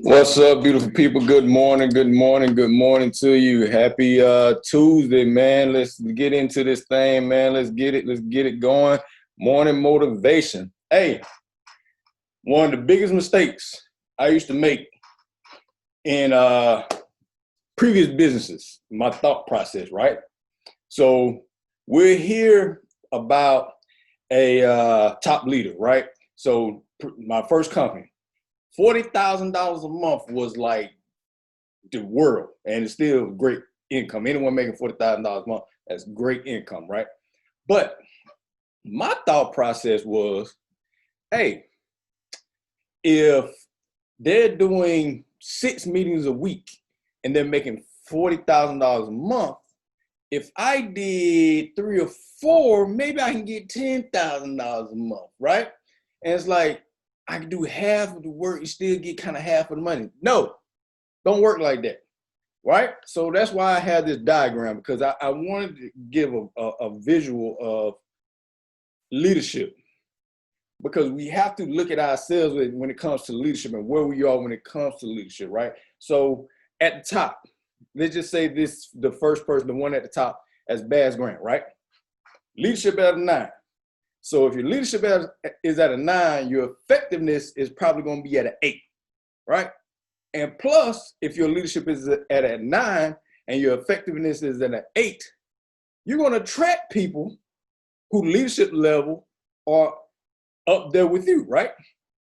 What's up, beautiful people? Good morning, good morning, good morning to you. Happy Tuesday, man. Let's get into this thing, man. Let's get it going. Morning motivation. Hey, one of the biggest mistakes I used to make in previous businesses, my thought process, right? So we're here about a top leader, right? So my first company, $40,000 a month was like the world, and it's still great income. Anyone making $40,000 a month, that's great income, right? But my thought process was, hey, if they're doing 6 meetings a week and they're making $40,000 a month, if I did 3 or 4, maybe I can get $10,000 a month, right? And it's like, I can do half of the work and still get kind of half of the money. No, don't work like that, right? So that's why I had this diagram, because I wanted to give a visual of leadership, because we have to look at ourselves when it comes to leadership and where we are when it comes to leadership, right? So at the top, let's just say the first person, the one at the top, as Baz Grant, right? Leadership at a 9. So if your leadership is at a 9, your effectiveness is probably going to be at an 8, right? And plus, if your leadership is at a 9 and your effectiveness is at an 8, you're going to attract people who leadership level are up there with you, right?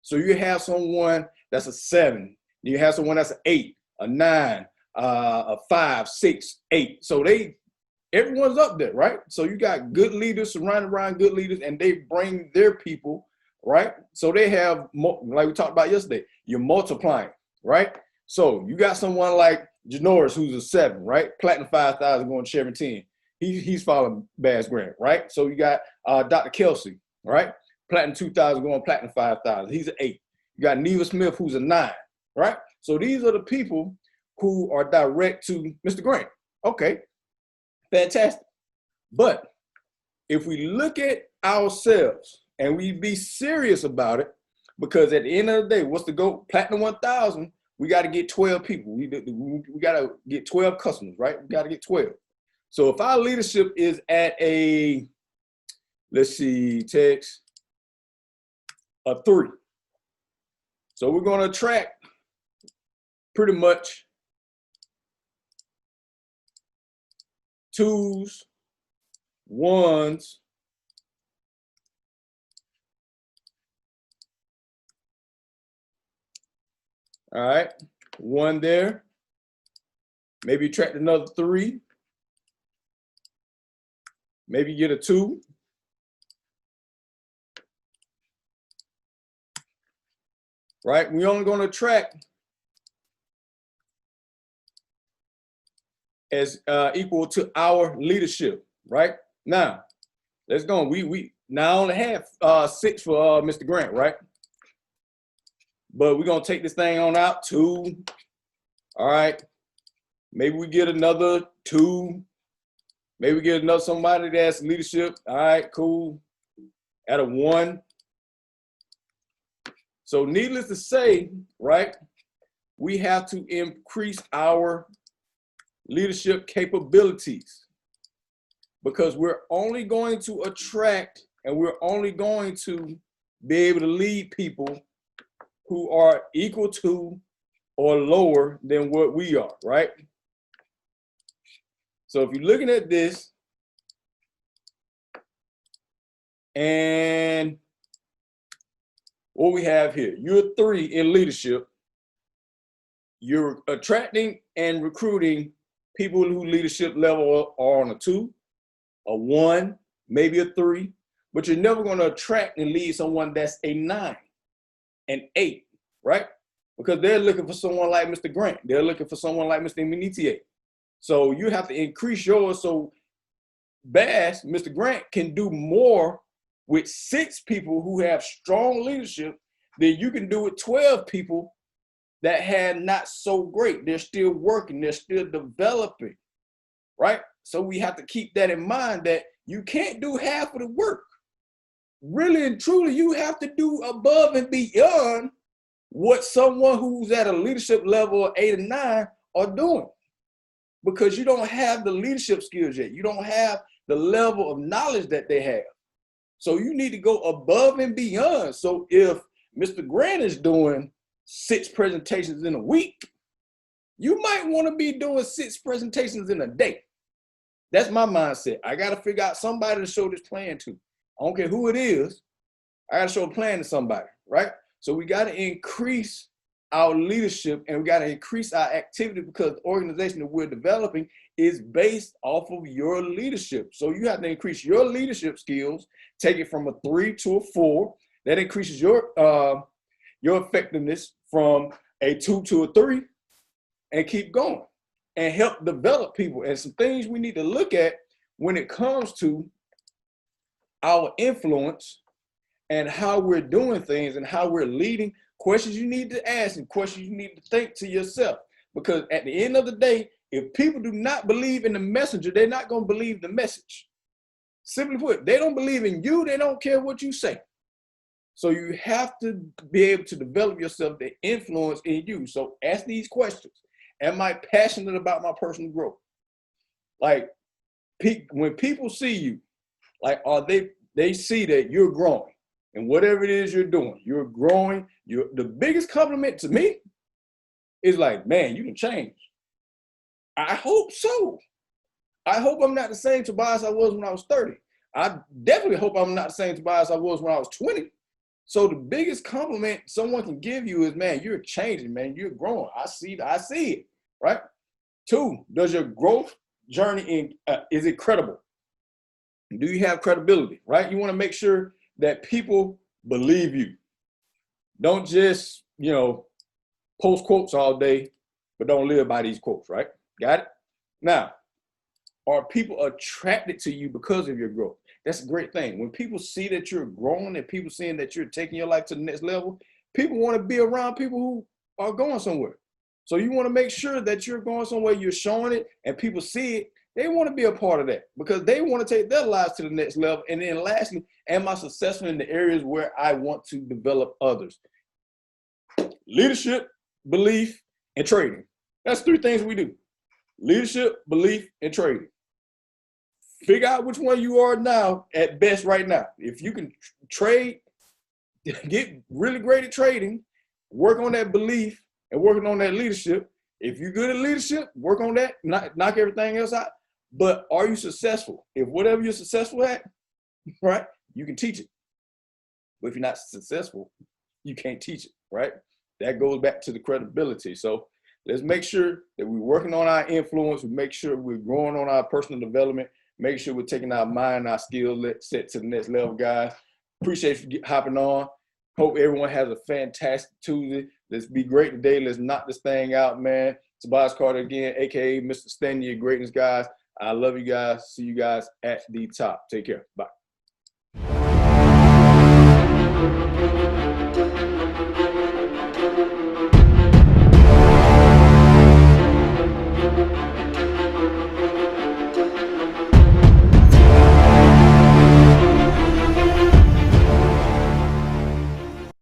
So you have someone that's a 7, you have someone that's an 8, a 9, a 5, 6, 8. So everyone's up there, right? So you got good leaders surrounded around good leaders, and they bring their people, right? So they have, like we talked about yesterday, you're multiplying, right? So you got someone like Janoris, who's a 7, right? Platinum 5,000 going to Chevron 10. He's following Baz Grant, right? So you got Dr. Kelsey, right? Platinum 2,000 going Platinum 5,000. He's an 8. You got Neva Smith, who's a 9, right? So these are the people who are direct to Mr. Grant. Okay. Fantastic. But if we look at ourselves and we be serious about it, because at the end of the day, what's the goal? Platinum 1,000, we got to get 12 people. We got to get 12 customers, right? We got to get 12. So if our leadership is at a, let's see, text, a 3. So we're going to attract pretty much 2s, 1s, all right, 1 there, maybe attract another 3, maybe get a 2, right? We're only going to attract as equal to our leadership, right? Now, let's go. We now only have 6 for Mr. Grant, right? But we're gonna take this thing on out 2. All right. Maybe we get another 2. Maybe we get another somebody that's leadership. All right, cool. At a 1. So needless to say, right, we have to increase our leadership capabilities, because we're only going to attract and we're only going to be able to lead people who are equal to or lower than what we are, right? So if you're looking at this and what we have here, you're 3 in leadership, you're attracting and recruiting people who leadership level are on a 2, a 1, maybe a 3, but you're never going to attract and lead someone that's a 9, an 8, right? Because they're looking for someone like Mr. Grant. They're looking for someone like Mr. Minitier. So you have to increase yours. So Bass, Mr. Grant, can do more with 6 people who have strong leadership than you can do with 12 people that had not so great. They're still working, they're still developing, right? So we have to keep that in mind, that you can't do half of the work. Really and truly, you have to do above and beyond what someone who's at a leadership level of 8 or 9 are doing, because you don't have the leadership skills yet. You don't have the level of knowledge that they have. So you need to go above and beyond. So if Mr. Grant is doing 6 presentations in a week, you might want to be doing 6 presentations in a day. That's my mindset. I got to figure out somebody to show this plan to. I don't care who it is. I got to show a plan to somebody, right? So we got to increase our leadership, and we got to increase our activity, because the organization that we're developing is based off of your leadership. So you have to increase your leadership skills, take it from a 3 to a 4. That increases your effectiveness from a 2 to a 3, and keep going and help develop people. And some things we need to look at when it comes to our influence and how we're doing things and how we're leading. Questions you need to ask and questions you need to think to yourself. Because at the end of the day, if people do not believe in the messenger, they're not going to believe the message. Simply put, they don't believe in you, they don't care what you say. So you have to be able to develop yourself, the influence in you. So ask these questions. Am I passionate about my personal growth? Like, when people see you, like, they see that you're growing. And whatever it is you're doing, you're growing. The biggest compliment to me is like, man, you can change. I hope so. I hope I'm not the same Tobias I was when I was 30. I definitely hope I'm not the same Tobias I was when I was 20. So the biggest compliment someone can give you is, man, you're changing, man. You're growing. I see it, right? 2, does your growth journey, is it credible? Do you have credibility, right? You want to make sure that people believe you. Don't just, post quotes all day, but don't live by these quotes, right? Got it? Now, are people attracted to you because of your growth? That's a great thing. When people see that you're growing and people seeing that you're taking your life to the next level, people want to be around people who are going somewhere. So you want to make sure that you're going somewhere, you're showing it, and people see it. They want to be a part of that because they want to take their lives to the next level. And then lastly, am I successful in the areas where I want to develop others? Leadership, belief, and trading. That's 3 things we do. Leadership, belief, and trading. Figure out which one you are now at best right now. If you can trade, get really great at trading, work on that belief, and working on that leadership. If you're good at leadership, work on that, knock everything else out. But are you successful? If whatever you're successful at, right, you can teach it. But if you're not successful, you can't teach it, right? That goes back to the credibility. So let's make sure that we're working on our influence. We make sure we're growing on our personal development. Make sure we're taking our mind, our skill set to the next level, guys. Appreciate you hopping on. Hope everyone has a fantastic Tuesday. Let's be great today. Let's knock this thing out, man. Tobias Carter again, a.k.a. Mr. Stand Your Greatness, guys. I love you guys. See you guys at the top. Take care. Bye.